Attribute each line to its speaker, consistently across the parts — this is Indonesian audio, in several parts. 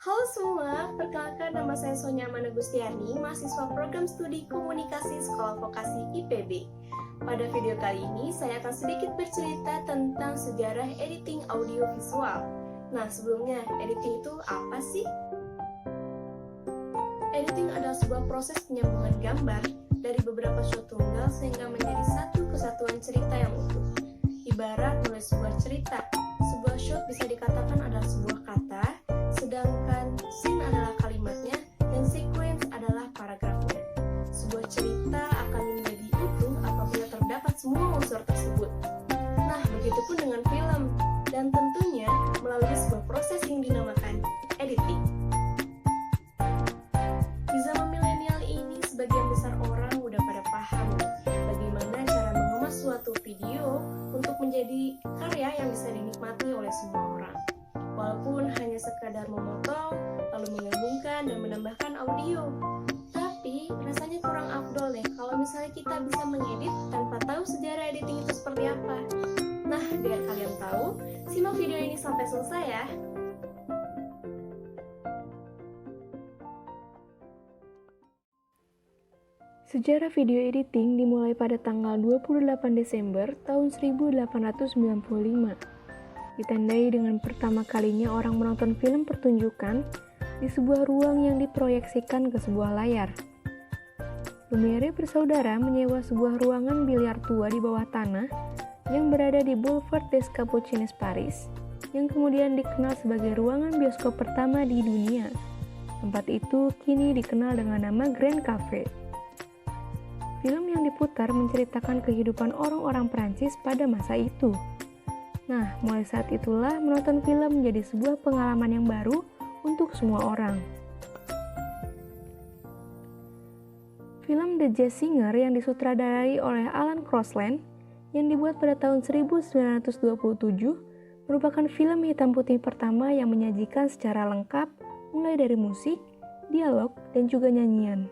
Speaker 1: Halo semua, perkenalkan nama saya Sonia Amanda Gustiani, mahasiswa program studi komunikasi Sekolah Vokasi IPB. Pada video kali ini, saya akan sedikit bercerita tentang sejarah editing audio visual. Nah, sebelumnya, editing itu apa sih? Editing adalah sebuah proses penyambungan gambar dari beberapa shot tunggal sehingga menjadi satu kesatuan cerita yang utuh. Ibarat menulis sebuah cerita, sebuah shot bisa dikatakan adalah sebuah kata, sedangkan scene adalah kalimatnya, dan sequence adalah paragrafnya. Sebuah cerita akan menjadi utuh apabila terdapat semua unsur tersebut. Nah, begitupun dengan film, dan tentunya melalui sebuah proses yang dinamakan editing. Di zaman milenial ini, sebagian besar orang udah pada paham bagaimana cara mengemas suatu video untuk menjadi karya yang bisa dinikmati oleh semua orang. Walaupun hanya sekadar memotong, lalu menyambungkan dan menambahkan audio. Tapi rasanya kurang afdol deh kalau misalnya kita bisa mengedit tanpa tahu sejarah editing itu seperti apa. Nah, biar kalian tahu, simak video ini sampai selesai ya.
Speaker 2: Sejarah video editing dimulai pada tanggal 28 Desember tahun 1895. Ditandai dengan pertama kalinya orang menonton film pertunjukan di sebuah ruang yang diproyeksikan ke sebuah layar. Lumiere bersaudara menyewa sebuah ruangan biliar tua di bawah tanah yang berada di Boulevard des Capucines, Paris, yang kemudian dikenal sebagai ruangan bioskop pertama di dunia. Tempat itu kini dikenal dengan nama Grand Café. Film yang diputar menceritakan kehidupan orang-orang Prancis pada masa itu. Nah, mulai saat itulah menonton film menjadi sebuah pengalaman yang baru untuk semua orang. Film The Jazz Singer yang disutradarai oleh Alan Crosland yang dibuat pada tahun 1927 merupakan film hitam putih pertama yang menyajikan secara lengkap mulai dari musik, dialog, dan juga nyanyian.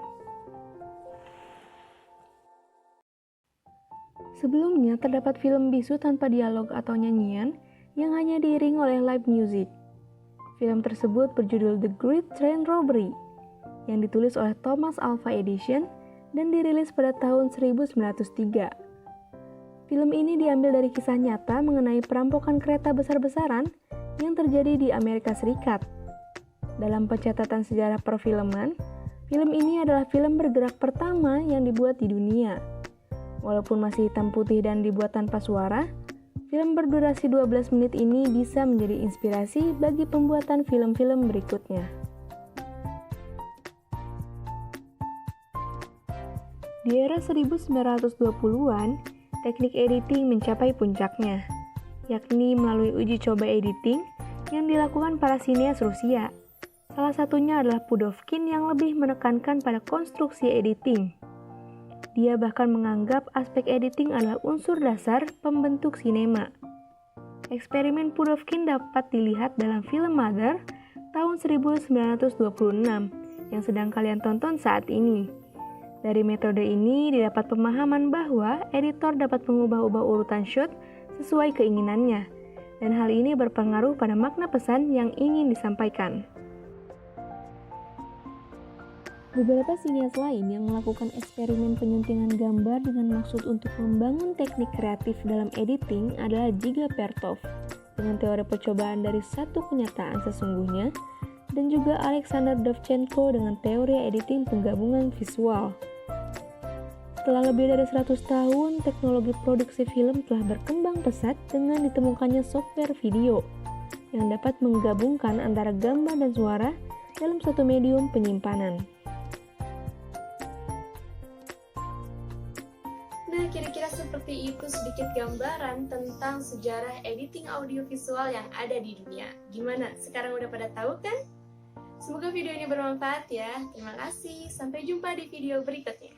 Speaker 2: Sebelumnya terdapat film bisu tanpa dialog atau nyanyian yang hanya diiringi oleh live music. Film tersebut berjudul The Great Train Robbery yang ditulis oleh Thomas Alva Edison dan dirilis pada tahun 1903. Film ini diambil dari kisah nyata mengenai perampokan kereta besar-besaran yang terjadi di Amerika Serikat. Dalam pencatatan sejarah perfilman, film ini adalah film bergerak pertama yang dibuat di dunia. Walaupun masih hitam putih dan dibuat tanpa suara, film berdurasi 12 menit ini bisa menjadi inspirasi bagi pembuatan film-film berikutnya. Di era 1920-an, teknik editing mencapai puncaknya, yakni melalui uji coba editing yang dilakukan para sinias Rusia. Salah satunya adalah Pudovkin yang lebih menekankan pada konstruksi editing. Dia bahkan menganggap aspek editing adalah unsur dasar pembentuk sinema. Eksperimen Pudovkin dapat dilihat dalam film Mother tahun 1926 yang sedang kalian tonton saat ini. Dari metode ini didapat pemahaman bahwa editor dapat mengubah-ubah urutan shot sesuai keinginannya, dan hal ini berpengaruh pada makna pesan yang ingin disampaikan. Beberapa sinias lain yang melakukan eksperimen penyuntingan gambar dengan maksud untuk membangun teknik kreatif dalam editing adalah Dziga Vertov dengan teori percobaan dari satu kenyataan sesungguhnya, dan juga Alexander Dovzhenko dengan teori editing penggabungan visual. Setelah lebih dari 100 tahun, teknologi produksi film telah berkembang pesat dengan ditemukannya software video yang dapat menggabungkan antara gambar dan suara dalam satu medium penyimpanan.
Speaker 1: Nah, kira-kira seperti itu sedikit gambaran tentang sejarah editing audiovisual yang ada di dunia. Gimana? Sekarang udah pada tahu kan? Semoga video ini bermanfaat ya. Terima kasih. Sampai jumpa di video berikutnya.